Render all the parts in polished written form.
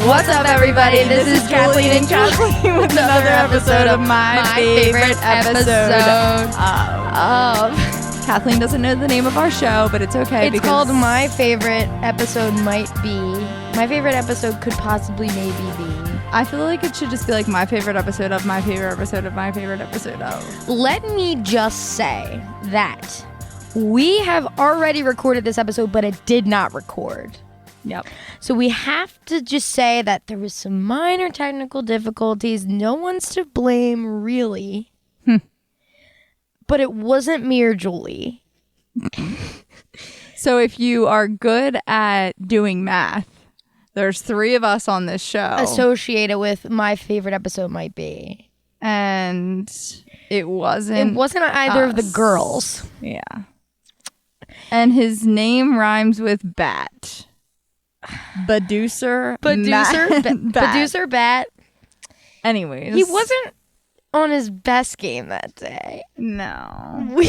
What's up, everybody? This is Julie and Kathleen with another episode of my favorite episode of... Kathleen doesn't know the name of our show, but it's okay. It's called My Favorite Episode Might Be. My favorite episode could possibly maybe be. I feel like it should just be like my favorite episode of my favorite episode of my favorite episode of. Let me just say that we have already recorded this episode, but it did not record. Yep. So we have to just say that there was some minor technical difficulties. No one's to blame, really. But it wasn't me or Julie. So if you are good at doing math, there's 3 of us on this show. Associated with My Favorite Episode Might Be. And it wasn't either of the girls. Yeah. And his name rhymes with bat. Producer Bat. Anyways. He wasn't on his best game that day. No.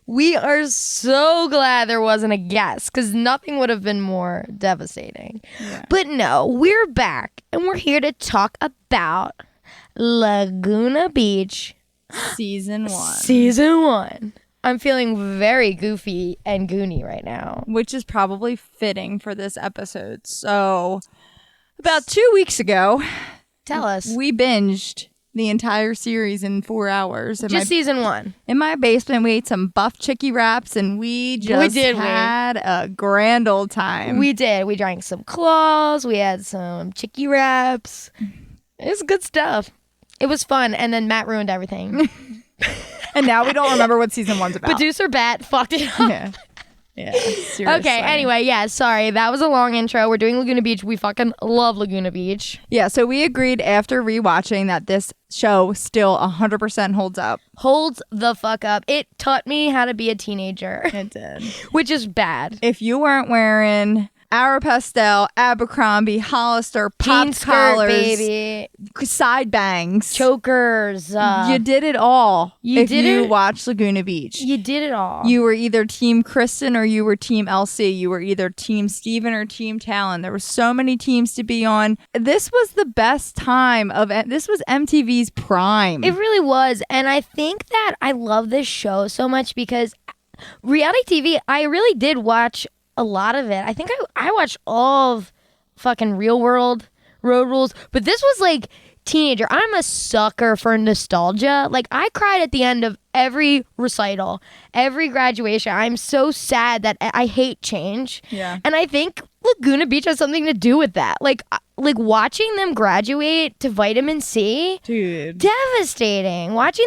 We are so glad there wasn't a guest, because nothing would have been more devastating. Yeah. But no, we're back, and we're here to talk about Laguna Beach. Season 1. Season 1. I'm feeling very goofy and goony right now. Which is probably fitting for this episode. So, about 2 weeks ago... Tell us. We binged the entire series in 4 hours. Just season 1. In my basement, we ate some buff chicky wraps, and we had a grand old time. We did. We drank some claws. We had some chicky wraps. It was good stuff. It was fun, and then Matt ruined everything. And now we don't remember what season 1's about. Producer Bat fucked it up. Yeah, seriously. Okay, anyway, yeah, sorry. That was a long intro. We're doing Laguna Beach. We fucking love Laguna Beach. Yeah, so we agreed after rewatching that this show still 100% holds up. Holds the fuck up. It taught me how to be a teenager. It did. Which is bad. If you weren't wearing Aeropostale, Abercrombie, Hollister, popped skirt, collars, baby, side bangs, chokers, you did it all. You watched Laguna Beach, you did it all. You were either Team Kristen or you were Team LC. You were either Team Steven or Team Talon. There were so many teams to be on. This was the best time of. This was MTV's prime. It really was, and I think that I love this show so much because reality TV. I really did watch a lot of it. I think I watched all of fucking Real World, Road Rules, but this was like teenager. I'm a sucker for nostalgia. Like, I cried at the end of every recital, every graduation. I'm so sad that I hate change. Yeah. And I think Laguna Beach has something to do with that. Like watching them graduate to vitamin C. Dude. Devastating. Watching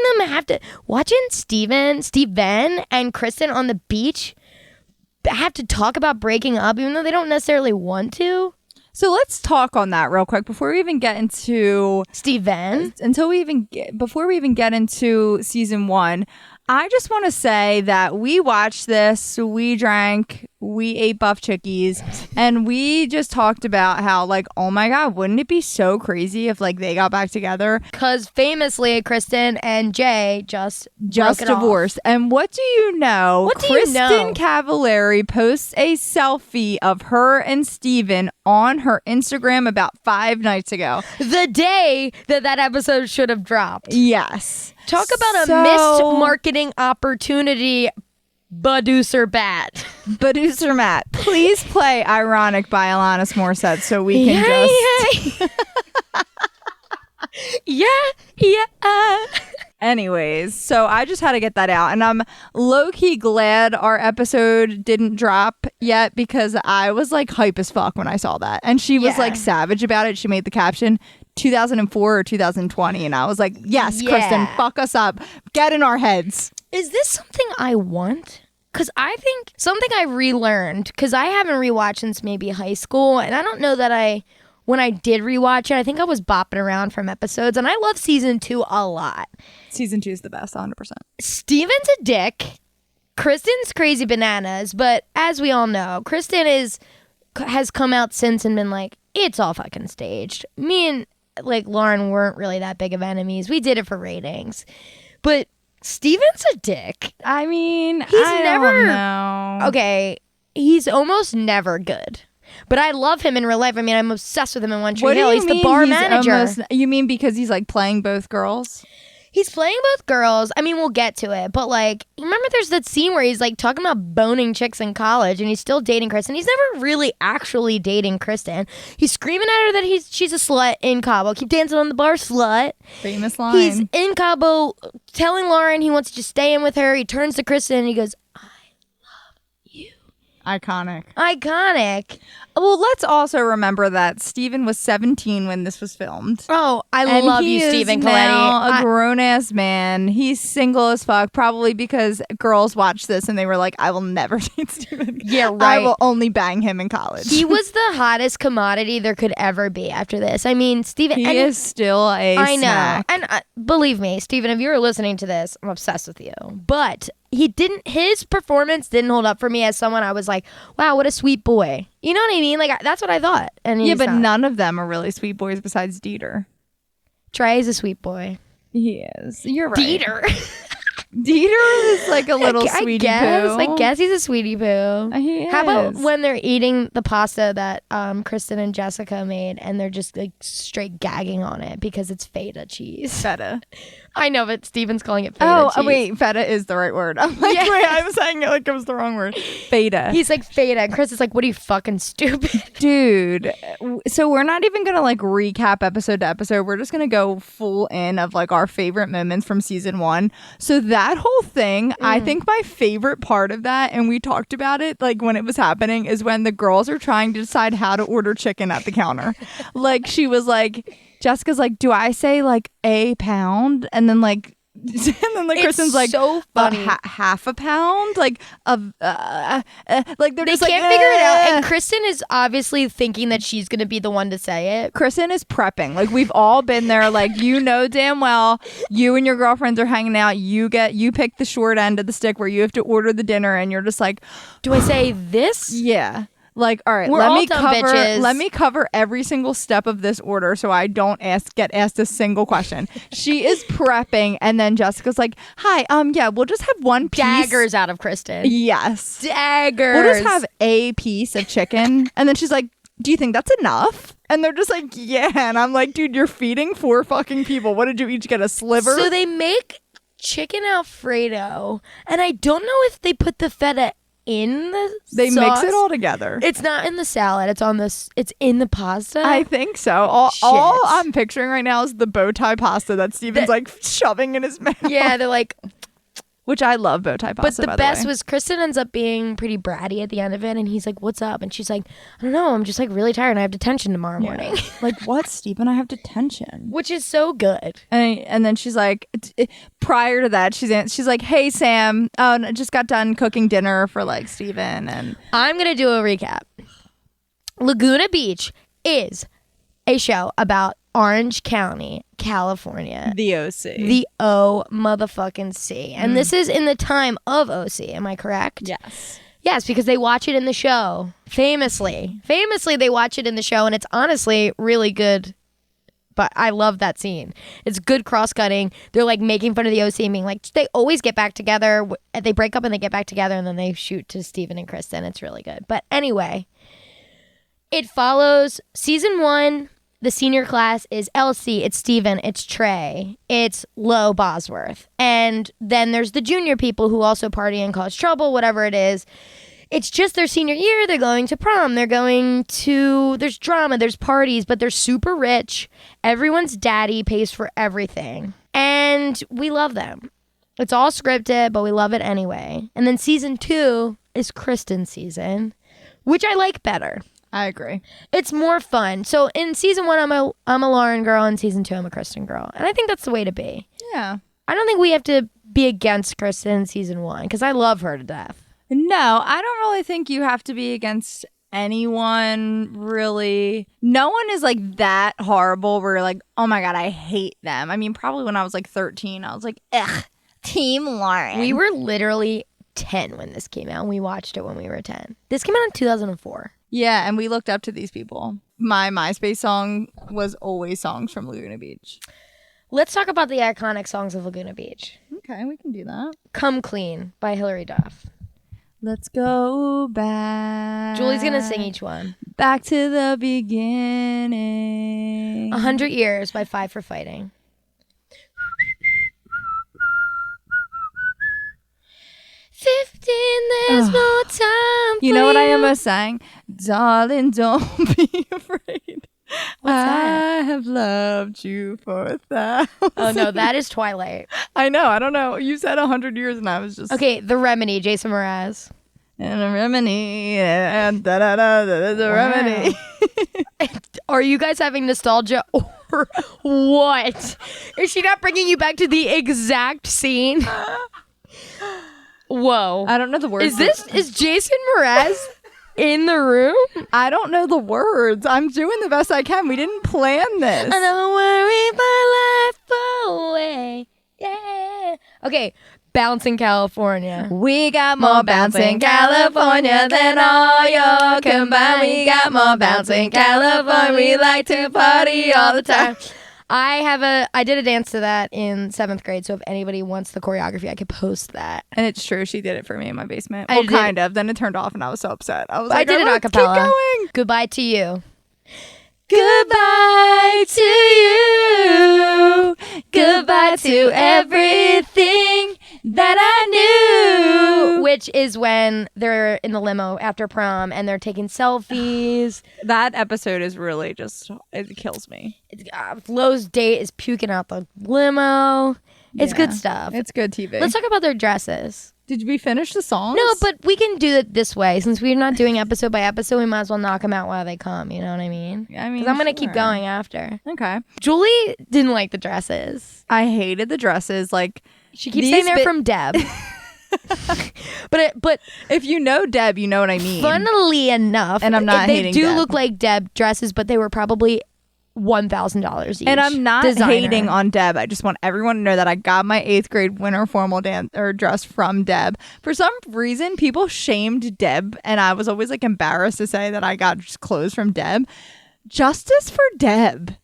Steven and Kristen on the beach have to talk about breaking up even though they don't necessarily want to. So let's talk on that real quick before we even get into before we even get into season 1. I just want to say that we watched this, we drank, we ate buff chickies, and we just talked about how, like, oh my God, wouldn't it be so crazy if, like, they got back together? Because famously, Kristen and Jay just divorced. And what do you know? Kristen Cavallari posts a selfie of her and Steven on her Instagram about 5 nights ago. The day that episode should have dropped. Yes. Talk about a missed marketing opportunity, Producer Bat. Producer Matt, please play Ironic by Alanis Morissette so we can Yeah. Anyways, so I just had to get that out. And I'm low-key glad our episode didn't drop yet because I was like hype as fuck when I saw that. And she was like savage about it. She made the caption 2004 or 2020. And I was like, yes, Kristen, fuck us up. Get in our heads. Is this something I want? Because I think something I relearned, because I haven't rewatched since maybe high school. And I don't know that when I did rewatch it, I think I was bopping around from episodes. And I love season 2 a lot. Season 2 is the best, 100%. Steven's a dick. Kristen's crazy bananas. But as we all know, Kristen has come out since and been like, it's all fucking staged. Me and like Lauren weren't really that big of enemies. We did it for ratings. But Steven's a dick. I mean, I don't know. Okay, he's almost never good. But I love him in real life. I mean, I'm obsessed with him in One Tree Hill. He's the bar manager. You mean because he's like playing both girls? He's playing both girls. I mean, we'll get to it. But like, remember there's that scene where he's like talking about boning chicks in college and he's still dating Kristen. He's never really actually dating Kristen. He's screaming at her that she's a slut in Cabo. Keep dancing on the bar, slut. Famous line. He's in Cabo telling Lauren he wants to just stay in with her. He turns to Kristen and he goes, I love you. Iconic. Well, let's also remember that Steven was 17 when this was filmed. Oh, I love you, Steven Coletti. Now a grown-ass man. He's single as fuck, probably because girls watched this and they were like, I will never date Steven. Yeah, right. I will only bang him in college. He was the hottest commodity there could ever be after this. I mean, Steven... He is still a snack. I know. And believe me, Steven, if you're listening to this, I'm obsessed with you. But his performance didn't hold up for me as someone I was like, wow, what a sweet boy. You know what I mean? Like, that's what I thought. And yeah, but none of them are really sweet boys besides Dieter. Trey is a sweet boy. He is. You're right. Dieter is like a little sweetie poo. I guess he's a sweetie poo. He is. How about when they're eating the pasta that Kristen and Jessica made and they're just like straight gagging on it because it's feta cheese? Feta. I know, but Steven's calling it feta cheese. Oh, wait. Feta is the right word. I'm like, wait, I was saying it like it was the wrong word. Feta. He's like, feta. And Chris is like, what are you, fucking stupid? Dude. So we're not even going to like recap episode to episode. We're just going to go full in of like our favorite moments from season 1. So that whole thing, I think my favorite part of that, and we talked about it like when it was happening, is when the girls are trying to decide how to order chicken at the counter. Like she was like, Jessica's like, do I say like a pound? And then like Kristen's like, so funny. Half a pound? Like, like they're they just can't like, figure it out. And Kristen is obviously thinking that she's going to be the one to say it. Kristen is prepping. Like, we've all been there. Like, you know damn well, you and your girlfriends are hanging out. You pick the short end of the stick where you have to order the dinner and you're just like, do I say this? Yeah. Like, all right, We're let all me dumb cover bitches. let me cover every single step of this order so I don't get asked a single question. She is prepping and then Jessica's like, "Hi, yeah, we'll just have one piece." Daggers out of Kristen. Yes. Daggers. We'll just have a piece of chicken. And then she's like, "Do you think that's enough?" And they're just like, "Yeah." And I'm like, "Dude, you're feeding 4 fucking people. What did you each get, a sliver?" So they make chicken Alfredo, and I don't know if they put the feta in the They sauce. mix it all together. It's not in the salad. It's in the pasta. I think so. All I'm picturing right now is the bow tie pasta that Steven's like shoving in his mouth. Yeah, they're like, which I love bow tie pasta. but the best was Kristen ends up being pretty bratty at the end of it, and he's like, "What's up?" And she's like, "I don't know. I'm just like really tired, and I have detention tomorrow morning." Like, what, Steven? I have detention. Which is so good. And then she's like, prior to that, she's like, "Hey Sam, I just got done cooking dinner for like Steven." And I'm gonna do a recap. Laguna Beach is a show about Orange County, California. The OC. The O motherfucking C. And this is in the time of OC, am I correct? Yes. Yes, because they watch it in the show. Famously, they watch it in the show, and it's honestly really good. But I love that scene. It's good cross-cutting. They're like making fun of the OC and being like, they always get back together. They break up and they get back together, and then they shoot to Steven and Kristen. It's really good. But anyway, it follows season 1. The senior class is Elsie, it's Steven, it's Trey, it's Lo Bosworth. And then there's the junior people who also party and cause trouble, whatever it is. It's just their senior year. They're going to prom. There's drama, there's parties, but they're super rich. Everyone's daddy pays for everything. And we love them. It's all scripted, but we love it anyway. And then season 2 is Kristen's season, which I like better. I agree. It's more fun. So in season 1, I'm a Lauren girl. In season 2, I'm a Kristen girl. And I think that's the way to be. Yeah. I don't think we have to be against Kristen in season 1 because I love her to death. No, I don't really think you have to be against anyone, really. No one is like that horrible where you're like, oh my God, I hate them. I mean, probably when I was like 13, I was like, ugh, Team Lauren. We were literally 10 when this came out. And we watched it when we were 10. This came out in 2004. Yeah, and we looked up to these people. My MySpace song was always songs from Laguna Beach. Let's talk about the iconic songs of Laguna Beach. Okay, we can do that. Come Clean by Hilary Duff. Let's go back. Julie's gonna sing each one. Back to the beginning. 100 Years by Five for Fighting. 15, there's more time. You know what I almost sang? Darling, don't be afraid. What's that? I have loved you for 1,000. Oh no, that is Twilight. I know. I don't know. You said 100 years and I was just... Okay, The Remedy, Jason Mraz. And a remedy. And the remedy. Are you guys having nostalgia or what? Is she not bringing you back to the exact scene? Whoa. I don't know the words. Is Jason Mraz in the room? I don't know the words. I'm doing the best I can. We didn't plan this. I don't worry my life away. Yeah. Okay, Bounce in California. We got more bounce in California than all your combined. We got more bounce in California. We like to party all the time. I did a dance to that in 7th grade, so if anybody wants the choreography, I could post that. And it's true, she did it for me in my basement. Well, kind of. Then it turned off and I was so upset. I was like, I did it a cappella. Keep going. Goodbye to you. Goodbye to you. Goodbye to everything that I knew. Which is when they're in the limo after prom and they're taking selfies. That episode is really just, it kills me. Flo's date is puking out the limo. It's good stuff. It's good TV. Let's talk about their dresses. Did we finish the songs? No, but we can do it this way. Since we're not doing episode by episode, we might as well knock them out while they come. You know what I mean? Yeah, I mean, because I'm going to keep going after. Okay. Julie didn't like the dresses. I hated the dresses. Like, she keeps saying they're from Deb. but if you know Deb, you know what I mean. Funnily enough, and I'm not hating they do Deb. look like Deb dresses, but they were probably $1,000 each. And I'm not Designer. hating on Deb. I just want everyone to know that I got my 8th grade winter formal dance or dress from Deb. For some reason, people shamed Deb, and I was always like embarrassed to say that I got clothes from Deb. Justice for Deb.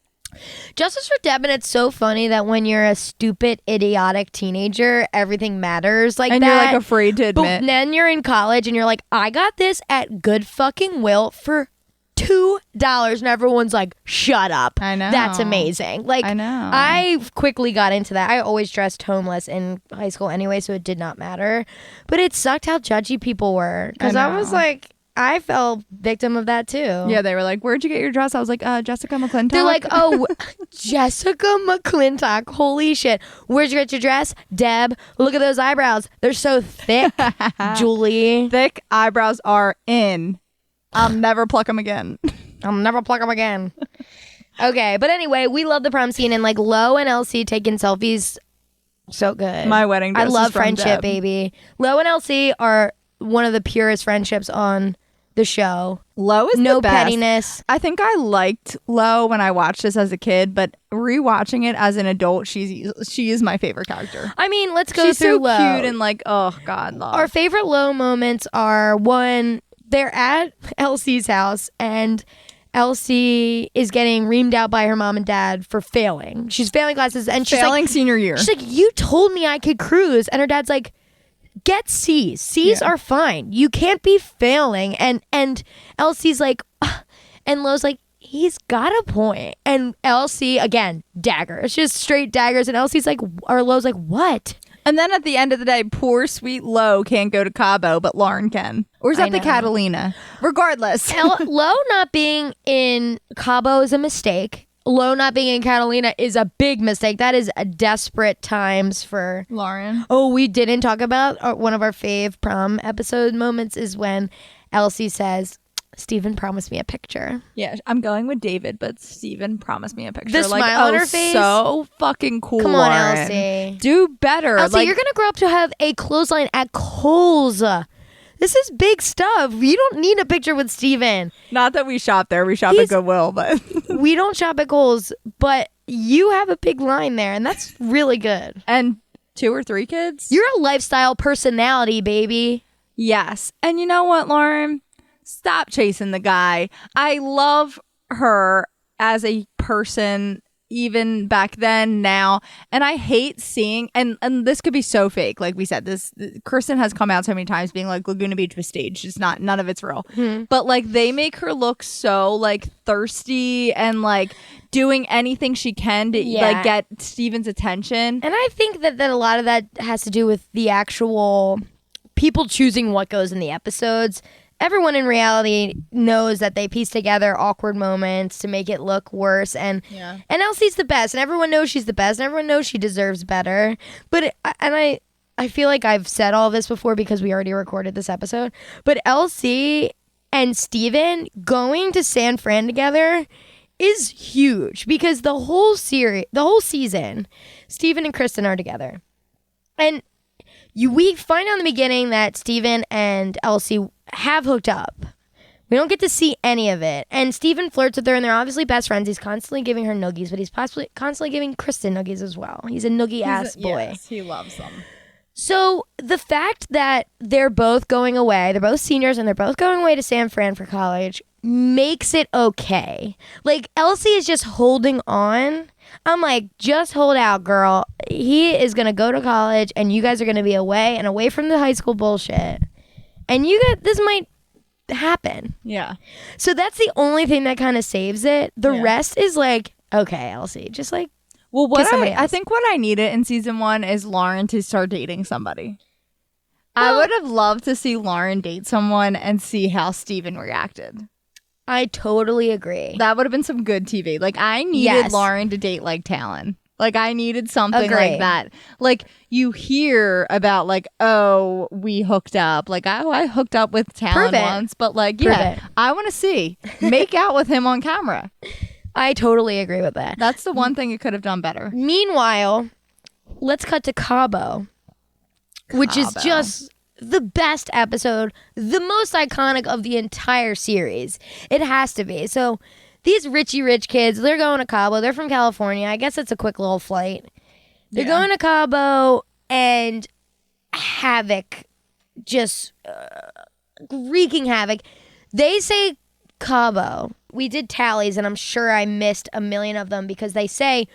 Justice for Deb, and it's so funny that when you're a stupid, idiotic teenager, everything matters like and that. And you're like afraid to admit. But then you're in college and you're like, I got this at Good Fucking Will for $2, and everyone's like, shut up. I know. That's amazing. Like, I know. I quickly got into that. I always dressed homeless in high school anyway, so it did not matter. But it sucked how judgy people were. Because I was like, I fell victim of that too. Yeah, they were like, where'd you get your dress? I was like, Jessica McClintock. They're like, oh, Jessica McClintock. Holy shit. Where'd you get your dress? Deb, look at those eyebrows. They're so thick, Julie. Thick eyebrows are in. I'll never pluck them again. I'll never pluck them again. Okay, but anyway, we love the prom scene, and like Lo and Elsie taking selfies. So good. My wedding dress I love is from friendship, Deb. baby. Lo and Elsie are one of the purest friendships on the show. Lo is no the best. pettiness. I think I liked Lo when I watched this as a kid, but rewatching it as an adult, she is my favorite character. I mean, let's go She's through so Lo. cute and like, oh God, love. Our favorite Lo moments are one, they're at Elsie's house and Elsie is getting reamed out by her mom and dad for failing. She's failing classes and she's failing like, senior year. She's like, you told me I could cruise. And her dad's like, get C's. C's are fine. You can't be failing. And Elsie's like, ugh. And Lo's like, he's got a point. And Elsie, again, daggers, just straight daggers. And Elsie's like, or Lo's like, what? And then at the end of the day, poor sweet Lo can't go to Cabo, but Lauren can. Or is that the Catalina? Regardless. Lo not being in Cabo is a mistake. Lo not being in Catalina is a big mistake. That is a desperate times for Lauren. Oh, we didn't talk about one of our fave prom episode moments is when Elsie says, Steven promised me a picture. Yeah, I'm going with David, but Steven promised me a picture. The smile on her face. So fucking cool. Come on, Lauren. Elsie. Do better. Elsie, you're going to grow up to have a clothesline at Kohl's. This is big stuff. You don't need a picture with Steven. Not that we shop there. We shop at Goodwill, but we don't shop at Kohl's, but you have a big line there, and that's really good. And 2 or 3 kids? You're a lifestyle personality, baby. Yes. And you know what, Lauren? Stop chasing the guy. I love her as a person even back then, now. And I hate seeing, and this could be so fake. Like we said, Kristen has come out so many times being like, Laguna Beach was staged. It's not, none of it's real. But like they make her look so like thirsty and like doing anything she can to like get Steven's attention. And I think that a lot of that has to do with the actual people choosing what goes in the episodes. Everyone in reality knows that they piece together awkward moments to make it look worse. And Elsie's the best. And everyone knows she's the best. And everyone knows she deserves better. But I feel like I've said all this before because we already recorded this episode. But Elsie and Steven going to San Fran together is huge. Because the whole season, Steven and Kristen are together. And we find out in the beginning that Steven and Elsie have hooked up. We don't get to see any of it. And Steven flirts with her, and they're obviously best friends. He's constantly giving her noogies, but he's possibly constantly giving Kristen noogies as well. He's a noogie-ass boy. Yes, he loves them. So the fact that they're both going away, they're both seniors, and they're both going away to San Fran for college makes it okay. Like, Elsie is just holding on. I'm like, just hold out, girl. He is going to go to college, and you guys are going to be away from the high school bullshit. And this might happen. Yeah. So that's the only thing that kind of saves it. The rest is like, okay, Elsie, just like, well, I think what I needed in season 1 is Lauren to start dating somebody. Well, I would have loved to see Lauren date someone and see how Steven reacted. I totally agree. That would have been some good TV. Like, I needed Lauren to date like Talon. Like, I needed something like that. Like, you hear about, like, oh, we hooked up. Like, I hooked up with Talon once. But, like, I want to see. Make out with him on camera. I totally agree with that. That's the one thing you could have done better. Meanwhile, let's cut to Cabo, which is just the best episode, the most iconic of the entire series. It has to be. So these Richie Rich kids, they're going to Cabo. They're from California. I guess it's a quick little flight. They're going to Cabo, and havoc, just wreaking havoc. They say Cabo. We did tallies, and I'm sure I missed a million of them because they say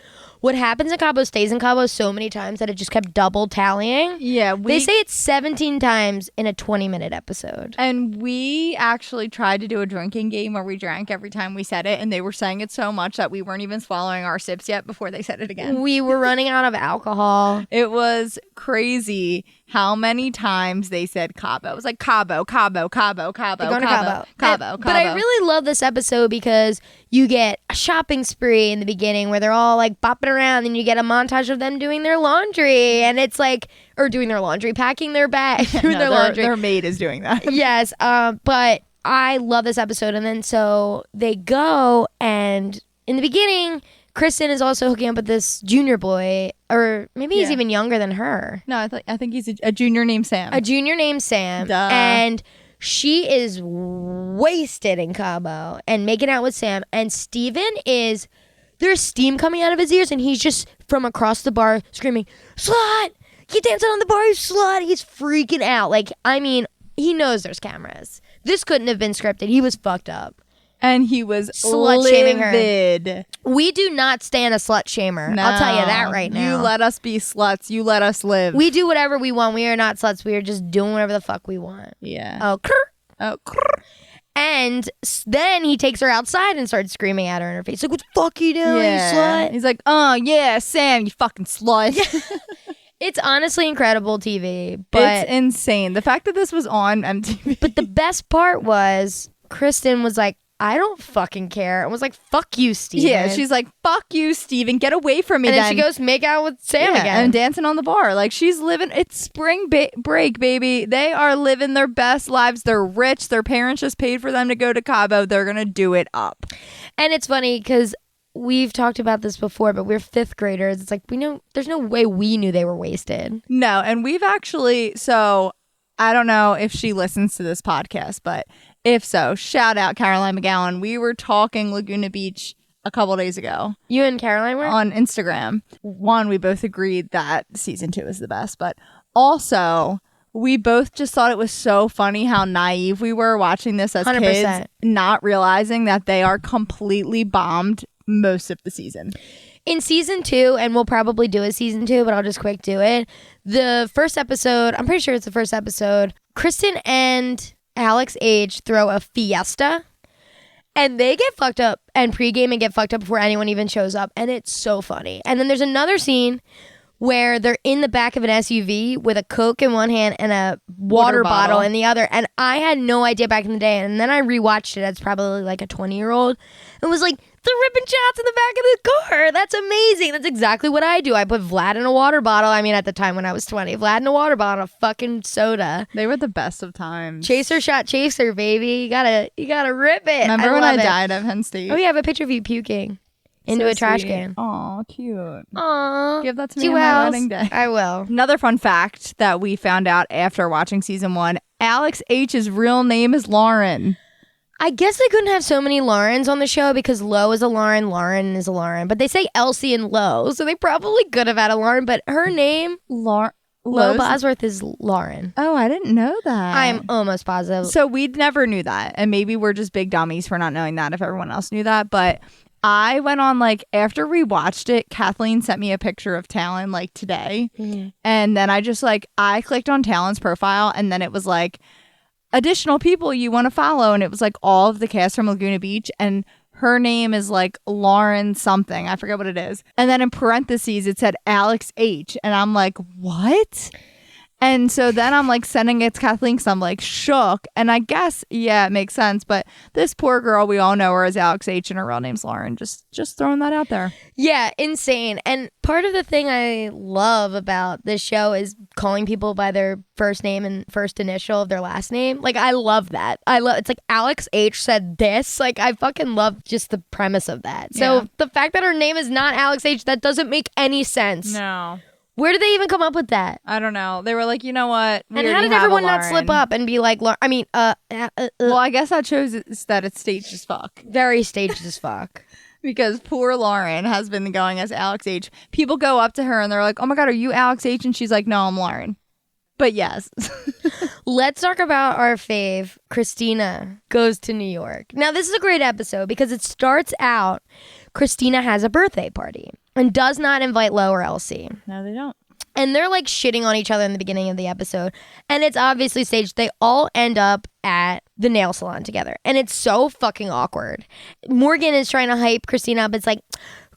what happens in Cabo stays in Cabo so many times that it just kept double tallying. Yeah. They say it's 17 times in a 20-minute episode. And we actually tried to do a drinking game where we drank every time we said it, and they were saying it so much that we weren't even swallowing our sips yet before they said it again. We were running out of alcohol. It was crazy how many times they said Cabo. It was like Cabo, Cabo, Cabo, Cabo, They're going to Cabo. Cabo. But I really love this episode because you get a shopping spree in the beginning where they're all like bopping around, and you get a montage of them doing their laundry, and it's like, or doing their laundry, packing their bag, doing their laundry. Their maid is doing that. Yes, but I love this episode. And then so they go, and in the beginning, Kristen is also hooking up with this junior boy, or maybe he's even younger than her. No, I think he's a junior named Sam. A junior named Sam. Duh. And she is wasted in Cabo and making out with Sam. And Steven there's steam coming out of his ears, and he's just from across the bar screaming, "Slut! You dancing on the bar, you slut!" He's freaking out. Like, I mean, he knows there's cameras. This couldn't have been scripted. He was fucked up. And he was slut-shaming her. We do not stand a slut-shamer. No, I'll tell you that right now. You let us be sluts. You let us live. We do whatever we want. We are not sluts. We are just doing whatever the fuck we want. Yeah. Oh, and then he takes her outside and starts screaming at her in her face. Like, what the fuck you doing, you slut? He's like, oh, yeah, Sam, you fucking slut. It's honestly incredible TV. But it's insane. The fact that this was on MTV. But the best part was Kristen was like, I don't fucking care. And was like, fuck you, Steven. Yeah, she's like, fuck you, Steven. Get away from me. And then she goes make out with Sam again. And dancing on the bar. Like, she's living, it's spring break, baby. They are living their best lives. They're rich. Their parents just paid for them to go to Cabo. They're going to do it up. And it's funny because we've talked about this before, but we're fifth graders. It's like, there's no way we knew they were wasted. No, and we've actually, so I don't know if she listens to this podcast, but if so, shout out Caroline McGowan. We were talking Laguna Beach a couple days ago. You and Caroline were? On Instagram. One, we both agreed that season 2 is the best, but also we both just thought it was so funny how naive we were watching this as 100%. Kids, not realizing that they are completely bombed most of the season. In season 2, and we'll probably do a season 2, but I'll just quick do it. The first episode, I'm pretty sure it's the first episode, Kristen and Alex H throw a fiesta. And they get fucked up and pregame and get fucked up before anyone even shows up. And it's so funny. And then there's another scene where they're in the back of an SUV with a Coke in one hand and a water bottle in the other. And I had no idea back in the day. And then I rewatched it as probably like a 20-year-old. And was like, they're ripping shots in the back of the car. That's amazing. That's exactly what I do. I put Vlad in a water bottle. I mean, at the time when I was 20, Vlad in a water bottle, a fucking soda. They were the best of times. Chaser shot chaser, baby. You gotta rip it. Remember when I died at Penn State? Oh, yeah, I have a picture of you puking into a trash can. Aw, cute. Aw. Give that to me on my wedding day. I will. Another fun fact that we found out after watching season 1, Alex H's real name is Lauren. I guess they couldn't have so many Laurens on the show because Lo is a Lauren, Lauren is a Lauren. But they say Elsie and Lo, so they probably could have had a Lauren. But her name, Lo Bosworth, is Lauren. Oh, I didn't know that. I'm almost positive. So we never knew that. And maybe we're just big dummies for not knowing that if everyone else knew that. But I went on, like, after we watched it, Kathleen sent me a picture of Talon, like, today. Mm-hmm. And then I just, like, I clicked on Talon's profile and then it was like, additional people you want to follow, and it was like all of the cast from Laguna Beach, and her name is like Lauren something, I forget what it is, and then in parentheses it said Alex H, and I'm like, what? And so then I'm like sending it to Kathleen because I'm like shook. And I guess, yeah, it makes sense. But this poor girl, we all know her as Alex H and her real name's Lauren. Just throwing that out there. Yeah, insane. And part of the thing I love about this show is calling people by their first name and first initial of their last name. Like, I love that. It's like Alex H said this. Like, I fucking love just the premise of that. So the fact that her name is not Alex H, that doesn't make any sense. No. Where did they even come up with that? I don't know. They were like, you know what? And how did everyone not slip up and be like, well, I guess that shows that it's staged as fuck. Very staged as fuck. Because poor Lauren has been going as Alex H. People go up to her and they're like, oh my God, are you Alex H? And she's like, no, I'm Lauren. But yes. Let's talk about our fave. Christina goes to New York. Now, this is a great episode because it starts out, Christina has a birthday party and does not invite Lo or Elsie. No, they don't. And they're like shitting on each other in the beginning of the episode. And it's obviously staged. They all end up at the nail salon together. And it's so fucking awkward. Morgan is trying to hype Christina up. It's like,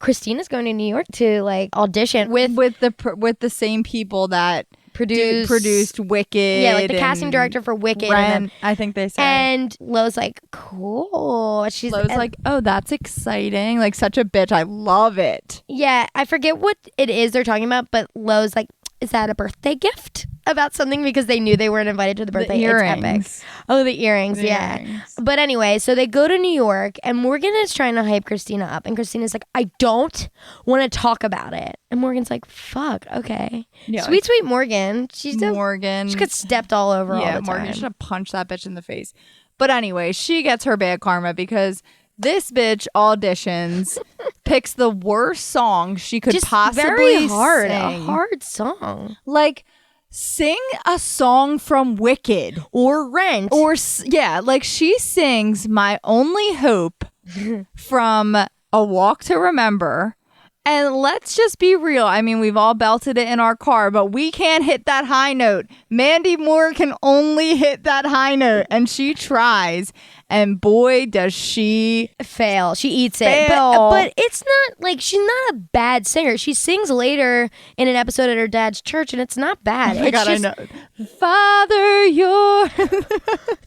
Christina's going to New York to like audition with the same people that produced Wicked. Yeah, like the casting director for Wicked. Rent, I think they said. And Lo's like, cool. Lo's like, oh, that's exciting. Like, such a bitch. I love it. Yeah, I forget what it is they're talking about, but Lo's like, is that a birthday gift about something? Because they knew they weren't invited to the birthday. The earrings. It's epic. Oh, the earrings. Earrings. But anyway, so they go to New York and Morgan is trying to hype Christina up. And Christina's like, I don't want to talk about it. And Morgan's like, fuck, okay. Yeah, sweet Morgan. She gets stepped all over all the time. Morgan should have punched that bitch in the face. But anyway, she gets her bad karma because this bitch auditions, picks the worst song she could possibly sing. A hard song. Like, sing a song from Wicked. Or Rent. Like she sings My Only Hope from A Walk to Remember. And let's just be real. I mean, we've all belted it in our car, but we can't hit that high note. Mandy Moore can only hit that high note, and she tries. And boy, does she fail. She eats it. But it's not like she's not a bad singer. She sings later in an episode at her dad's church, and it's not bad. Oh my God, I know. Father, you're...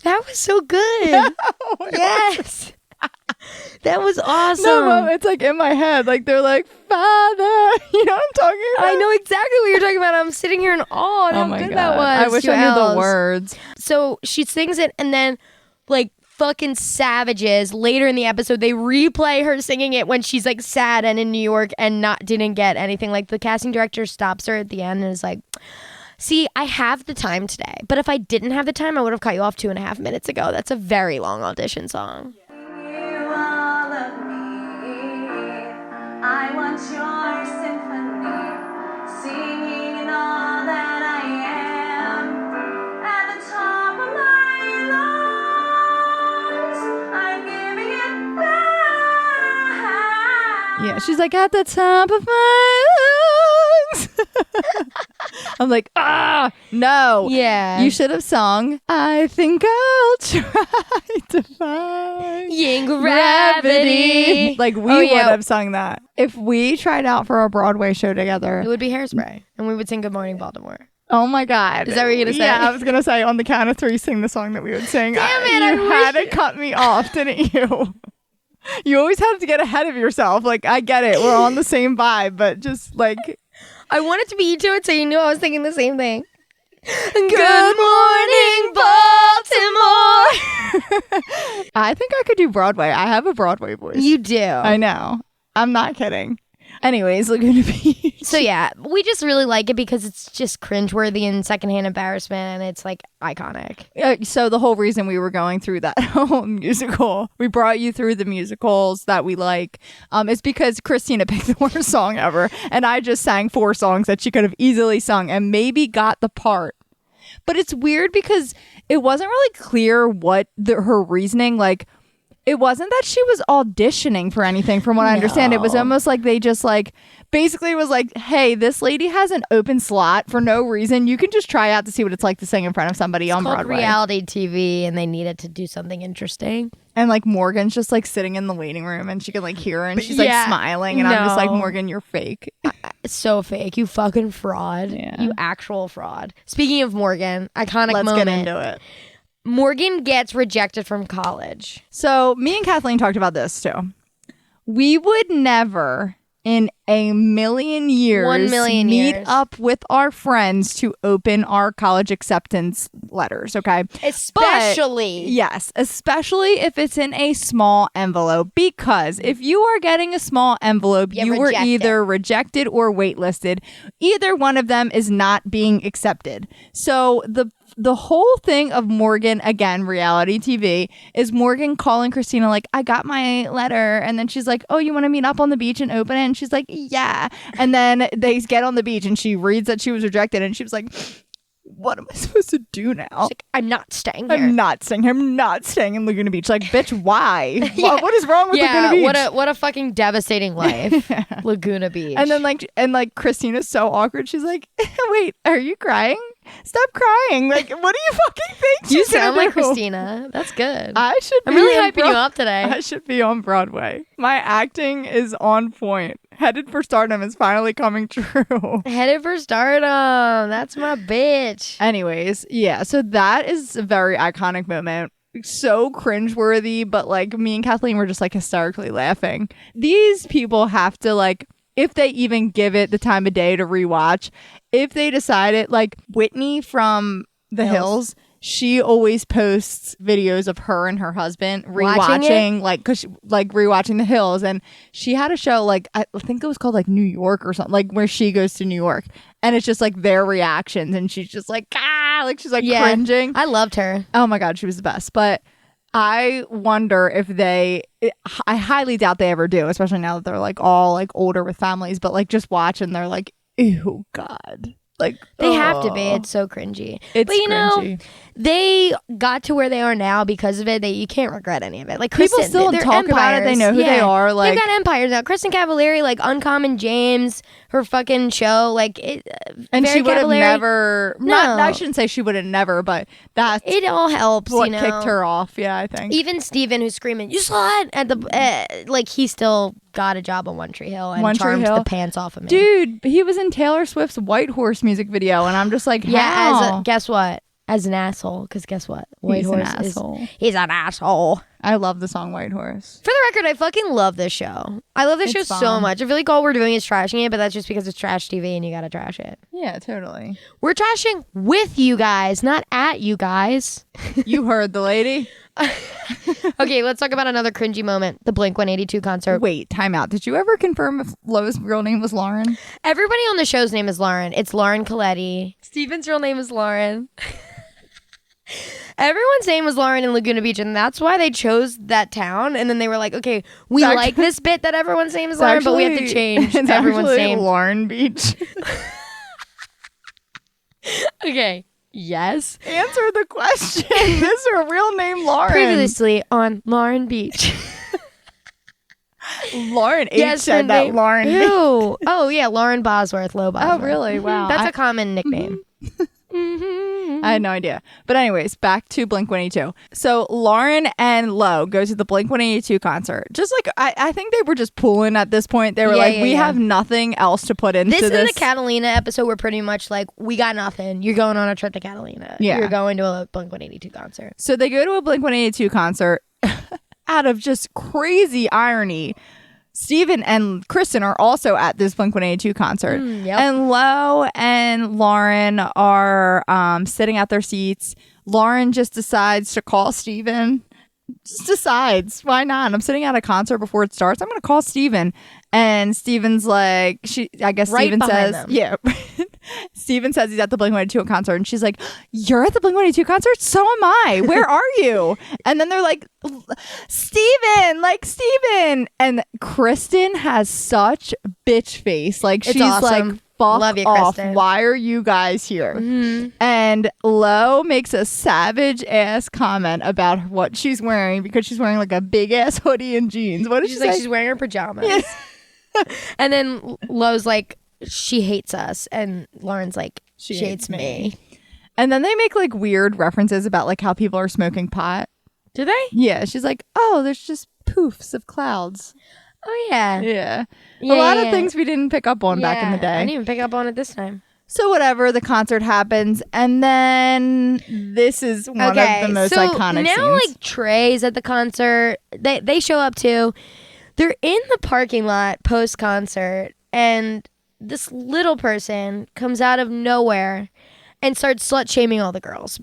That was so good. Oh, yes. That was awesome. No, it's like in my head. Like they're like, Father. You know what I'm talking about? I know exactly what you're talking about. I'm sitting here in awe at how good that was. I wish I knew the words. So she sings it, and then like fucking savages later in the episode, they replay her singing it when she's like sad and in New York and didn't get anything. Like the casting director stops her at the end and is like, see, I have the time today, but if I didn't have the time, I would have cut you off 2.5 minutes ago. That's a very long audition song. I want your symphony, singing in all that I am. At the top of my lungs, I'm giving it back. Yeah, she's like, at the top of my lungs. I'm like, no. Yeah. You should have sung, I think I'll try to find Yin gravity. Like, we would have sung that. If we tried out for a Broadway show together. It would be Hairspray. And we would sing Good Morning Baltimore. Oh my God. Is that what you're going to say? Yeah, I was going to say on the count of 3, sing the song that we would sing. Damn it, you had to cut me off, didn't you? You always have to get ahead of yourself. Like, I get it. We're on the same vibe, but just like... I wanted to beat you to it so you knew I was thinking the same thing. Good morning, Baltimore. I think I could do Broadway. I have a Broadway voice. You do. I know. I'm not kidding. Anyways, Laguna Beach. So yeah, we just really like it because it's just cringeworthy and secondhand embarrassment, and it's like iconic. So the whole reason we were going through that whole musical, we brought you through the musicals that we like, is because Christina picked the worst song ever, and I just sang 4 songs that she could have easily sung and maybe got the part. But it's weird because it wasn't really clear what her reasoning, like, it wasn't that she was auditioning for anything, from what I understand. It was almost like they just like basically was like, hey, this lady has an open slot for no reason. You can just try out to see what it's like to sing in front of somebody on Broadway. Reality TV, and they needed to do something interesting. And like Morgan's just like sitting in the waiting room, and she can like hear her, and she's like smiling, and I'm just like, Morgan, you're fake. It's so fake. You fucking fraud. Yeah. You actual fraud. Speaking of Morgan, iconic moment. Let's get into it. Morgan gets rejected from college. So me and Kathleen talked about this too. We would never in a million years 1 million meet years. up with our friends to open our college acceptance letters, okay? Especially. Yes, especially if it's in a small envelope, because if you are getting a small envelope, you were either rejected or waitlisted. Either one of them is not being accepted. So the whole thing of Morgan, again, reality TV, is Morgan calling Christina like, I got my letter. And then she's like, oh, you want to meet up on the beach and open it? And she's like, yeah. And then they get on the beach and she reads that she was rejected. And she was like, what am I supposed to do now? She's like, I'm not staying here. I'm not staying in Laguna Beach. Like, bitch, why? What is wrong with Laguna Beach? What a fucking devastating life. Laguna Beach. And then Christina's so awkward. She's like, wait, are you crying? Stop crying. Like, what do you fucking think? You sound like Christina. That's good. I'm really hyping you up today. I should be on Broadway. My acting is on point. Headed for Stardom is finally coming true. Headed for Stardom. That's my bitch. Anyways, yeah. So that is a very iconic moment. So cringeworthy, but like me and Kathleen were just like hysterically laughing. These people have to like, if they even give it the time of day to rewatch, if they decide it, like Whitney from The Hills, she always posts videos of her and her husband rewatching, rewatching The Hills. And she had a show, like, I think it was called like New York or something, like where she goes to New York. And it's just like their reactions. And she's just like, she's like cringing. I loved her. Oh my God, she was the best. But I wonder if I highly doubt they ever do, especially now that they're like all like older with families, but like just watch and they're like, ew, God. Like, they have to be. It's so cringy. It's but you cringy. know, they got to where they are now because of it. You can't regret any of it. Like people Kristen, still talk about it. They know who they are. Like, they've got empires now. Kristen Cavallari, like Uncommon James, her fucking show, like it. And Very she would have never. No, I shouldn't say she would have never, but that's it. All helps. What you know? kicked her off? Yeah, I think. Even Steven, who's screaming, "You slut!" at the like, he still got a job on One Tree Hill and charmed the pants off of me. Dude, he was in Taylor Swift's White Horse music video, and I'm just like, how? Guess what? As an asshole, because guess what? He's an asshole. He's an asshole. I love the song White Horse. For the record, I fucking love this show. I love this show so much. I feel like all we're doing is trashing it, but that's just because it's trash TV and you gotta trash it. Yeah, totally. We're trashing with you guys, not at you guys. You heard the lady. Okay, let's talk about another cringy moment. The Blink-182 concert. Wait, time out. Did you ever confirm if Lo's real name was Lauren? Everybody on the show's name is Lauren. It's Lauren Coletti. Steven's real name is Lauren. Everyone's name was Lauren in Laguna Beach, and that's why they chose that town. And then they were like, okay, we like this bit that everyone's name is Lauren, but we have to change everyone's name. Lauren Beach. Okay. Yes. Answer the question. Is her real name Lauren? Previously on Lauren Beach. Lauren H said that. name. Lauren. Who? Oh yeah, Lauren Bosworth. Low Bosworth. Oh really? Wow. That's a common nickname. I had no idea. But anyways, back to Blink-182. So Lauren and Lo go to the Blink-182 concert. Just like, I think they were just pooling at this point. They were we have nothing else to put into this. This and the Catalina episode were pretty much like, we got nothing. You're going on a trip to Catalina. Yeah. You're going to a Blink-182 concert. So they go to a Blink-182 concert. Out of just crazy irony, Steven and Kristen are also at this Blink-182 concert. Yep. And Lo and Lauren are sitting at their seats. Lauren just decides to call Steven. Just decides. Why not? I'm sitting at a concert before it starts. I'm going to call Steven. And Steven's like, I guess Right Steven says, them. yeah. Steven says he's at the Blink-182 concert. And she's like, you're at the Blink-182 concert? So am I. Where are you? And then they're like, Steven. And Kristen has such bitch face. Like, It's she's awesome. like, fuck Love you, off. Kristen. Why are you guys here? And Lo makes a savage ass comment about what she's wearing because she's wearing like a big ass hoodie and jeans. What did she She's like, say? she's wearing her pajamas. And then Lo's like, she hates us. And Lauren's like, she hates me. And then they make like weird references about like how people are smoking pot. Do they? Yeah. She's like, oh, there's just poofs of clouds. Oh, yeah. Yeah. Yeah, a lot of yeah. things we didn't pick up on back in the I day. didn't even pick up on it this time. So whatever, the concert happens, and then this is one of the most iconic now scenes. like Trey's at the concert. They show up too. They're in the parking lot post concert, and this little person comes out of nowhere and starts slut shaming all the girls,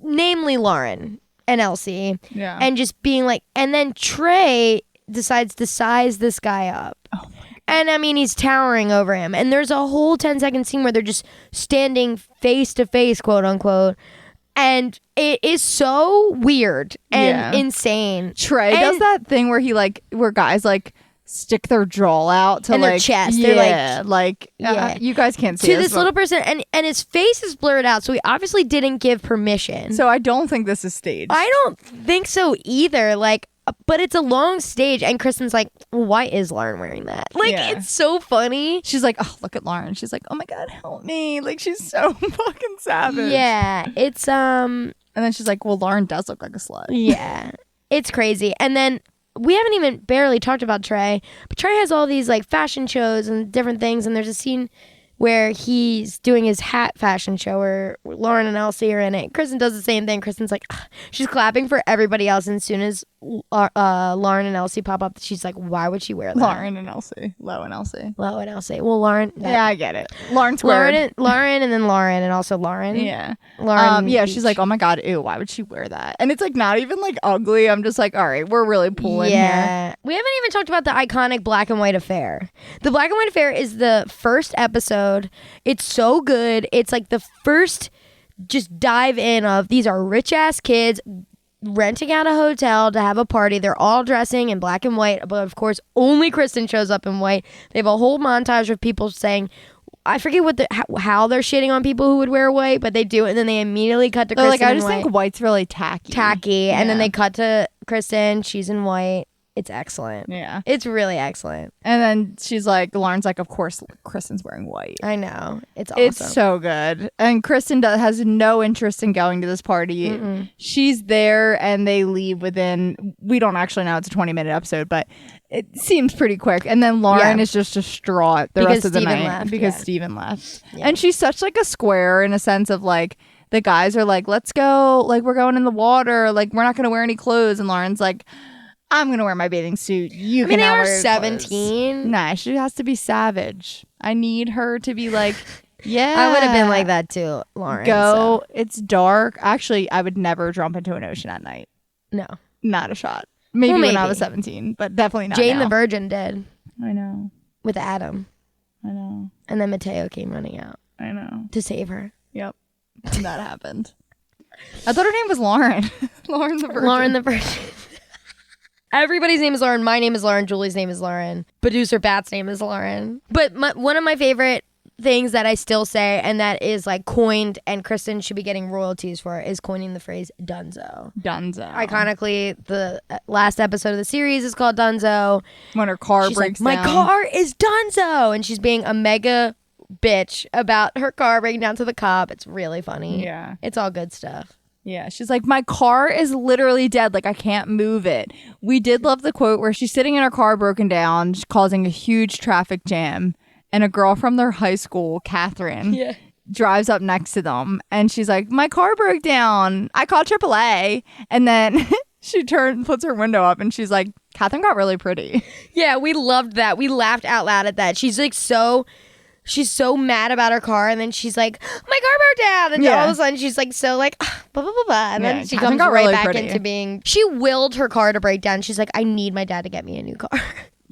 namely Lauren and Elsie, Yeah. and just being like. And then Trey decides to size this guy up. Oh And I mean, he's towering over him. And there's a whole 10-second scene where they're just standing face to face, quote unquote. And it is so weird and insane. Trey does that thing where where guys like stick their jaw out to And their like chest. Yeah, They're you guys can't see to us, this little person, and his face is blurred out, so he obviously didn't give permission. So I don't think this is staged. I don't think so either. Like, but it's a long stage, and Kristen's like, why is Lauren wearing that? Like, it's so funny. She's like, oh, look at Lauren. She's like, oh my God, help me. Like, she's so fucking savage. Yeah, it's And then she's like, well, Lauren does look like a slut. Yeah, it's crazy. And then we haven't even barely talked about Trey, but Trey has all these like fashion shows and different things. And there's a scene where he's doing his hat fashion show where Lauren and Elsie are in it. Kristen does the same thing. Kristen's like, ugh. She's clapping for everybody else. And as soon as Lauren and Elsie pop up, she's like, why would she wear that? Lauren and Elsie. Lo and Elsie. Lo and Elsie. Well, Lauren. Yeah, I get it. Lauren squared. Lauren and then Lauren and also Lauren. Yeah. Lauren. Yeah, she's like, oh my God, ew, why would she wear that? And it's like not even like ugly. I'm just like, all right, we're really pulling here. We haven't even talked about the iconic black and white affair. The black and white affair is the first episode. It's so good. It's like the first just dive in of these are rich ass kids renting out a hotel to have a party. They're all dressing in black and white, but of course only Kristen shows up in white. They have a whole montage of people saying, I forget how they're shitting on people who would wear white, but they do it, and then they immediately cut to Kristen. Like, I in just white. think white's really tacky. And then they cut to Kristen. She's in white. It's excellent. Yeah. It's really excellent. And then she's like, Lauren's like, of course, Kristen's wearing white. I know. It's awesome. It's so good. And Kristen has no interest in going to this party. Mm-mm. She's there and they leave within, we don't actually know, it's a 20-minute episode, but it seems pretty quick. And then Lauren is just distraught the rest of the night because Steven left. Yeah. And she's such like a square in a sense of like, the guys are like, let's go. Like, we're going in the water. Like, we're not going to wear any clothes. And Lauren's like, I'm going to wear my bathing suit. You can they were wear 17. Clothes. Nah, she has to be savage. I need her to be like, yeah. I would have been like that too, Lauren. Go. So. It's dark. Actually, I would never jump into an ocean at night. No. Not a shot. Maybe when I was 17, but definitely not Jane now. the Virgin did. I know. With Adam. I know. And then Mateo came running out. I know. To save her. Yep. And that happened. I thought her name was Lauren. Lauren the Virgin. Lauren the Virgin. Everybody's name is Lauren. My name is Lauren. Julie's name is Lauren. Producer Pat's name is Lauren. But one of my favorite things that I still say, and that is like coined, and Kristen should be getting royalties for it, is coining the phrase Dunzo. Iconically, the last episode of the series is called Dunzo. When her car She's breaks like, down. my car is Dunzo, and she's being a mega bitch about her car breaking down to the cop. It's really funny. Yeah. It's all good stuff. Yeah, she's like, my car is literally dead. Like, I can't move it. We did love the quote where she's sitting in her car broken down, causing a huge traffic jam. And a girl from their high school, Catherine, drives up next to them. And she's like, my car broke down. I called AAA. And then she puts her window up, and she's like, Catherine got really pretty. Yeah, we loved that. We laughed out loud at that. She's like she's so mad about her car, and then she's like, my car broke down, and all of a sudden she's like so like blah blah blah blah, and then she comes right really back into being, she willed her car to break down. She's like, I need my dad to get me a new car.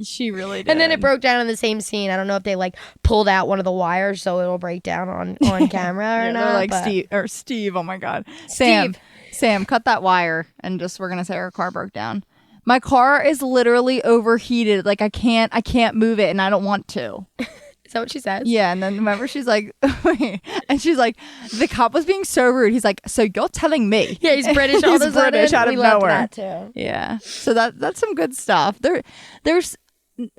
She really did. And then it broke down in the same scene. I don't know if they like pulled out one of the wires so it'll break down on camera or not. They're like, Steve, oh my god, Sam, cut that wire, and we're gonna say her car broke down. My car is literally overheated. Like, I can't move it, and I don't want to. Is that what she says? Yeah, and then remember she's like, and she's like, the cop was being so rude. He's like, so you're telling me? Yeah, he's British. He's British out of nowhere. That too. Yeah, so that's some good stuff. There's,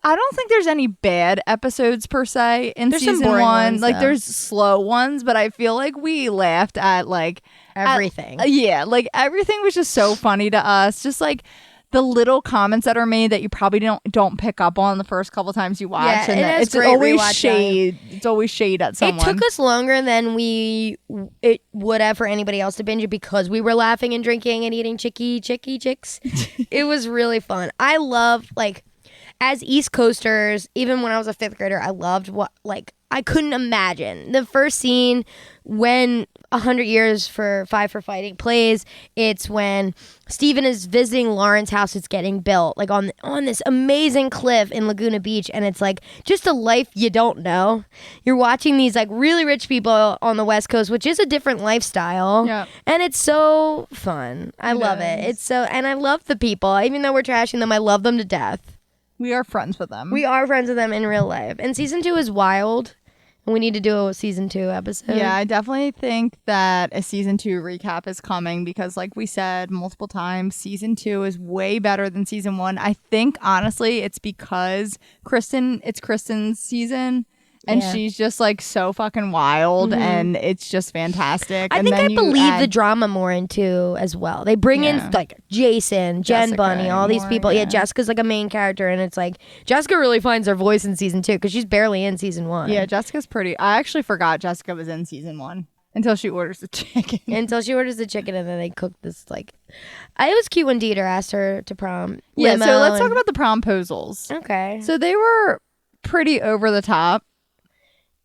I don't think there's any bad episodes per se in season some boring one. ones, like though. there's slow ones, but I feel like we laughed at like everything. Like everything was just so funny to us. Just like the little comments that are made that you probably don't pick up on the first couple times you watch, and it's always shade. It's always shade at someone. It took us longer than it would have for anybody else to binge it, because we were laughing and drinking and eating chicky chicks. It was really fun. I love, like, as East Coasters, even when I was a 5th grader, I loved I couldn't imagine the first scene when 100 Years for Five for Fighting plays. It's when Steven is visiting Lauren's house. It's getting built like on this amazing cliff in Laguna Beach, and it's like just a life you don't know. You're watching these like really rich people on the West Coast, which is a different lifestyle. Yeah. And it's so fun. I love it. It's so, and I love the people. Even though we're trashing them, I love them to death. We are friends with them. We are friends with them in real life. And season 2 is wild. And we need to do a season 2 episode. Yeah, I definitely think that a season 2 recap is coming, because like we said multiple times, season 2 is way better than season 1. I think honestly it's because it's Kristen's season. And she's just like so fucking wild, and it's just fantastic. I think I believe the drama more into as well. They bring in like Jason, Jen Bunny, all these people. Yeah, Jessica's like a main character, and it's like Jessica really finds her voice in season 2 because she's barely in season 1. Yeah, Jessica's pretty. I actually forgot Jessica was in season 1 until she orders the chicken. And then they cook this like. It was cute when Dieter asked her to prom. Yeah, so let's talk about the promposals. Okay. So they were pretty over the top.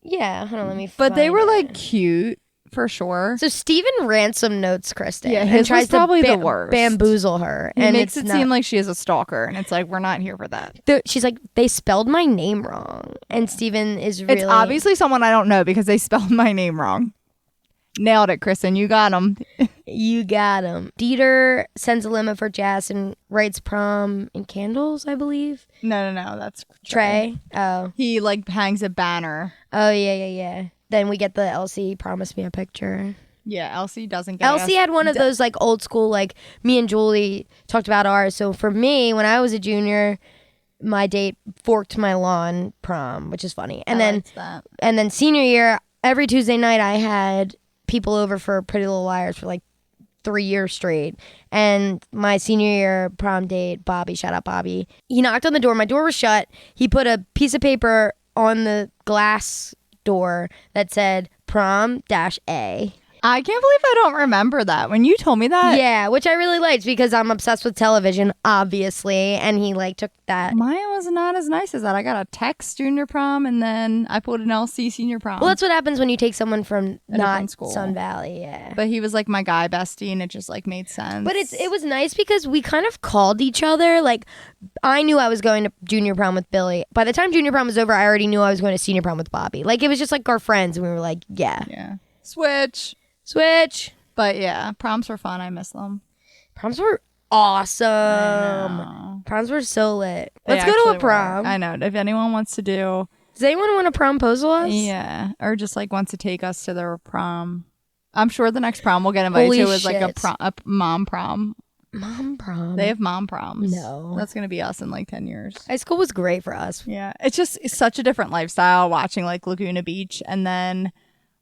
Yeah, hold on, let me But they find were it. like cute for sure. So Steven ransom notes Kristen. Yeah, and his tries was probably to the worst. bamboozle her. He and makes it seem like she is a stalker, and it's like, we're not here for that. She's like, they spelled my name wrong. And Steven is really... It's obviously someone I don't know because they spelled my name wrong. Nailed it, Kristen. You got him. You got him. Dieter sends a limo for Jess and writes prom in candles, I believe. No. That's Trey. Oh. He like hangs a banner. Oh, yeah. Then we get the Elsie promise me a picture. Yeah, Elsie doesn't get Elsie had one of those like old school, like me and Julie talked about ours. So for me, when I was a junior, my date forked my lawn prom, which is funny. And then senior year, every Tuesday night I had people over for Pretty Little Liars for like 3 years straight. And my senior year prom date, Bobby, shout out Bobby, he knocked on the door. My door was shut. He put a piece of paper on the glass door that said prom-A. I can't believe I don't remember that. When you told me that. Yeah, which I really liked because I'm obsessed with television, obviously. And he like took that. Mine was not as nice as that. I got a text junior prom, and then I put an LC senior prom. Well, that's what happens when you take someone from not school. Sun Valley. Yeah. But he was like my guy bestie, and it just like made sense. But it was nice because we kind of called each other. Like, I knew I was going to junior prom with Billy. By the time junior prom was over, I already knew I was going to senior prom with Bobby. Like, it was just like our friends, and we were like, yeah. Switch. But yeah, proms were fun. I miss them. Proms were awesome. Proms were so lit. Let's go to a prom. I know. If anyone wants to do Does anyone want to promposal us? Yeah, or just like wants to take us to their prom. I'm sure the next prom we'll get invited Holy to is shit. like a mom prom. Mom prom. They have mom proms. No. That's gonna be us in like 10 years. High school was great for us. Yeah, it's such a different lifestyle watching like Laguna Beach and then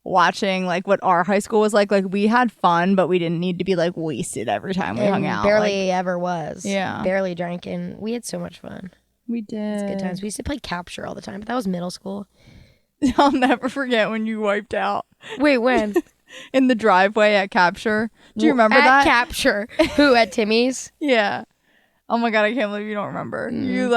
watching like what our high school was like. Like we had fun, but we didn't need to be like wasted every time we hung out. Barely ever was. Yeah. Barely drank, and we had so much fun. We did. It's good times. We used to play capture all the time, but that was middle school. I'll never forget when you wiped out Wait, when? in the driveway at Capture. Do you remember at that? Capture. Who, at Timmy's? Yeah. Oh my god, I can't believe you don't remember. You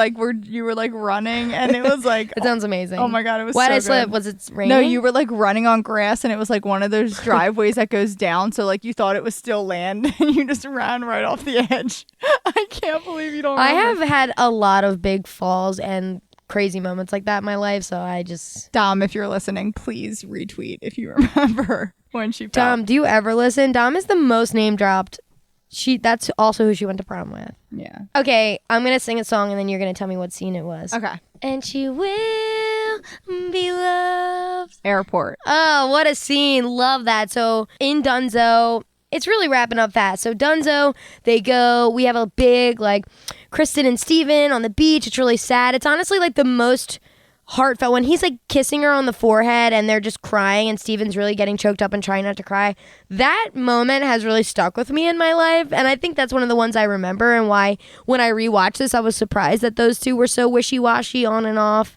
were like running and it was like It sounds amazing. oh my god, it was Why'd so I slip? good. Was it raining? No, you were like running on grass and it was like one of those driveways that goes down, so like you thought it was still land and you just ran right off the edge. I can't believe you don't remember. I have had a lot of big falls and crazy moments like that in my life, so I just... Dom, if you're listening, please retweet if you remember when she fell. Dom, do you ever listen? Dom is the most name dropped. That's also who she went to prom with. Yeah. Okay, I'm gonna sing a song and then you're gonna tell me what scene it was. Okay. And she will be loved. Airport. Oh, what a scene. Love that. So in Dunzo, it's really wrapping up fast. So Dunzo, we have a big like Kristen and Steven on the beach. It's really sad. It's honestly like the most heartfelt when he's like kissing her on the forehead and they're just crying and Steven's really getting choked up and trying not to cry. That moment has really stuck with me in my life, and I think that's one of the ones I remember, and why when I rewatched this I was surprised that those two were so wishy-washy on and off,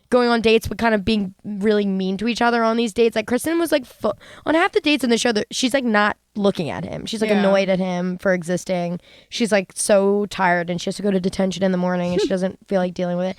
going on dates but kind of being really mean to each other on these dates. Like Kristen was like on half the dates in the show that she's like not looking at him. She's like annoyed at him for existing. She's like so tired and she has to go to detention in the morning and she doesn't feel like dealing with it.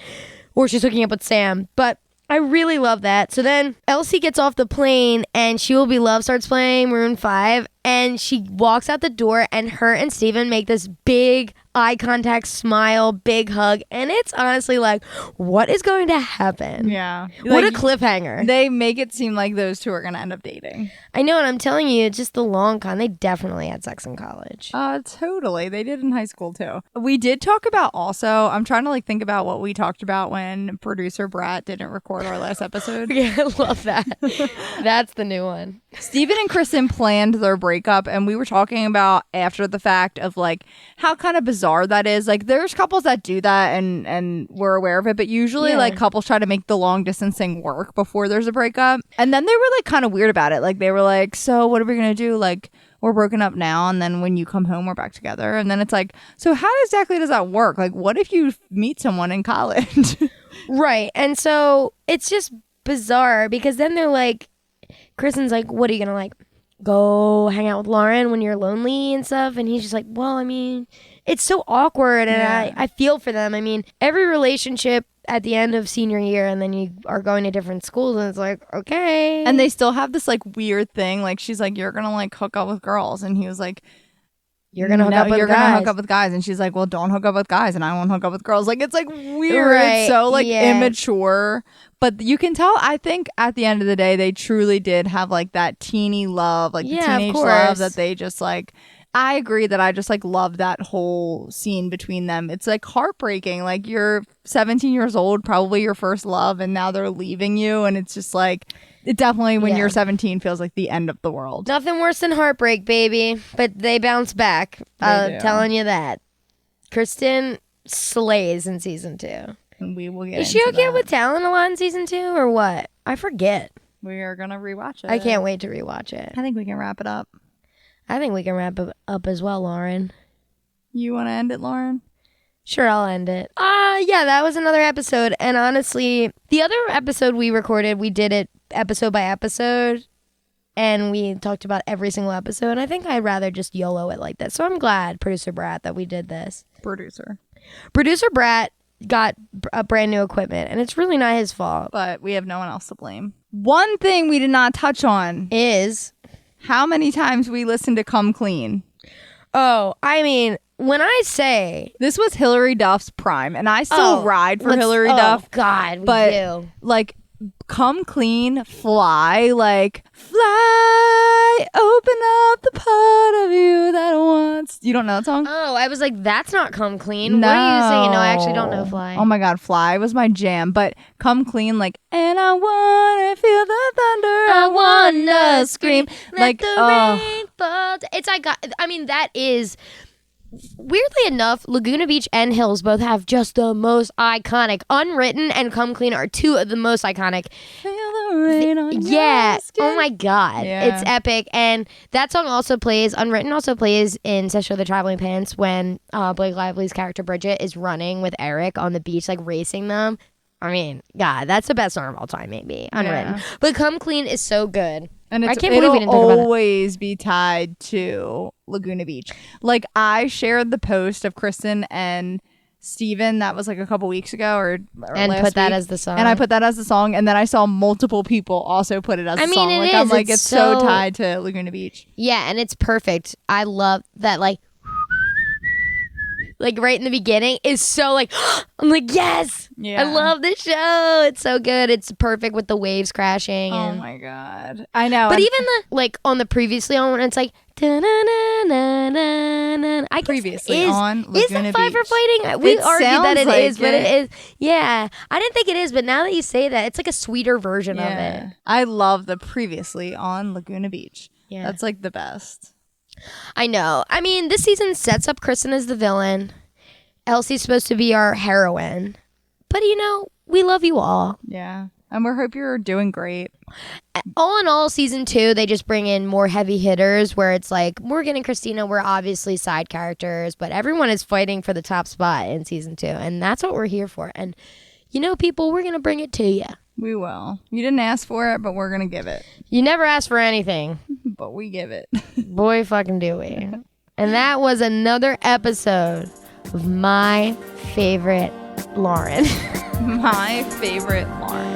Or she's hooking up with Sam. But I really love that. So then Elsie gets off the plane and She Will Be Loved starts playing Maroon 5. And she walks out the door and her and Steven make this big eye contact, smile, big hug. And it's honestly like, what is going to happen? Yeah. What Like, a cliffhanger. They make it seem like those two are going to end up dating. I know, and I'm telling you, it's just the long con. They definitely had sex in college. Totally. They did in high school too. We did talk about also, I'm trying to like think about what we talked about when producer Brat didn't record our last episode. Yeah, I love that. That's the new one. Steven and Kristen planned their breakup, and we were talking about after the fact of like how kind of bizarre that is. Like there's couples that do that and we're aware of it, but usually like couples try to make the long distance thing work before there's a breakup. And then they were like kind of weird about it. Like they were like, so what are we gonna do? Like we're broken up now, and then when you come home we're back together. And then it's like, so how exactly does that work? Like what if you meet someone in college? Right. And so it's just bizarre because then they're like, Kristen's like, what are you gonna like go hang out with Lauren when you're lonely and stuff? And he's just like, well, I mean, it's so awkward, and I feel for them. I mean, every relationship at the end of senior year, and then you are going to different schools, and it's like, okay. And they still have this like weird thing. Like she's like, you're gonna like hook up with girls, and he was like, you're gonna hook up with you're guys. gonna hook up with guys. And she's like, well, don't hook up with guys, and I won't hook up with girls. Like it's like weird. Right, It's so like yeah. immature. But you can tell, I think at the end of the day, they truly did have like that teeny love, like the Yeah, of teenage course. love that they just like. I agree that I just like love that whole scene between them. It's like heartbreaking. Like you're 17 years old, probably your first love, and now they're leaving you. And it's just like, it definitely when you're 17 feels like the end of the world. Nothing worse than heartbreak, baby. But they bounce back. They do. Telling you that. Kristen slays in season 2. And we will get Is she into okay that. with Talon a lot in season 2 or what? I forget. We are going to rewatch it. I can't wait to rewatch it. I think we can wrap it up. I think we can wrap it up as well, Lauren. You want to end it, Lauren? Sure, I'll end it. Yeah, that was another episode. And honestly, the other episode we recorded, we did it episode by episode. And we talked about every single episode. And I think I'd rather just YOLO it like this. So I'm glad, Producer Brat, that we did this. Producer Brat got a brand new equipment. And it's really not his fault. But we have no one else to blame. One thing we did not touch on Is... how many times we listened to Come Clean. Oh, I mean, when I say... This was Hillary Duff's prime, and I still ride for Hillary Duff. Oh, God, we but, do. like, Come Clean, Fly, like, fly I open up the part of you that wants. You don't know that song? Oh, I was like, that's not Come Clean. No. What are you saying? No, I actually don't know Fly. Oh my God, Fly was my jam. But Come Clean, like, and I wanna feel the thunder. I wanna scream. Like, rain fall. I mean, that is. Weirdly enough, Laguna Beach and Hills both have just the most iconic. Unwritten and Come Clean are two of the most iconic. Feel the rain on yeah. your skin. Oh my God. Yeah. It's epic. And that song also plays, Unwritten also plays in Session of the Traveling Pants when Blake Lively's character Bridget is running with Eric on the beach, like racing them. I mean, God, that's the best song of all time, maybe. Unwritten. Yeah. But Come Clean is so good. And I can't believe we didn't talk about it. It'll always be tied to Laguna Beach. Like, I shared the post of Kristen and Steven that was like a couple weeks ago or and last put that week. as the song. And I put that as the song, and then I saw multiple people also put it as the song. Like, I'm like, it's so tied to Laguna Beach. Yeah, and it's perfect. I love that, like right in the beginning is so like, I'm like, yes, yeah. I love this show. It's so good. It's perfect with the waves crashing. Oh my God, I know. But even the like on the previously on, it's like, I previously on Laguna is the Five Beach. for Fighting? We argued that it is, but it is. Yeah, I didn't think it is, but now that you say that, it's like a sweeter version of it. I love the previously on Laguna Beach. Yeah, that's like the best. I know. I mean, this season sets up Kristen as the villain. Elsie's supposed to be our heroine. But, we love you all. Yeah. And we hope you're doing great. All in all, season 2, they just bring in more heavy hitters where it's like Morgan and Christina were obviously side characters, but everyone is fighting for the top spot in season 2. And that's what we're here for. And, people, we're going to bring it to you. We will. You didn't ask for it, but we're going to give it. You never asked for anything. But we give it. Boy, fucking do we. And that was another episode of My Favorite Lauren. My Favorite Lauren.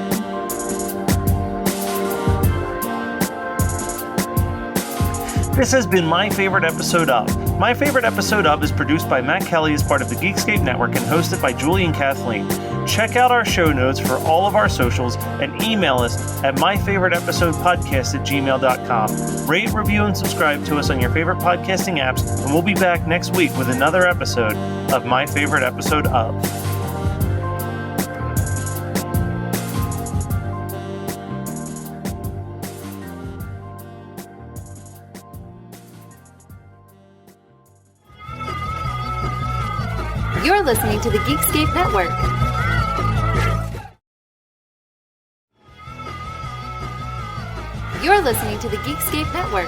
This has been My Favorite Episode Of. My Favorite Episode Of is produced by Matt Kelly as part of the Geekscape Network and hosted by Julie and Kathleen. Check out our show notes for all of our socials and email us at myfavoriteepisodepodcast@gmail.com. Rate, review, and subscribe to us on your favorite podcasting apps, and we'll be back next week with another episode of My Favorite Episode Of. You're listening to the Geekscape Network. You're listening to the Geekscape Network.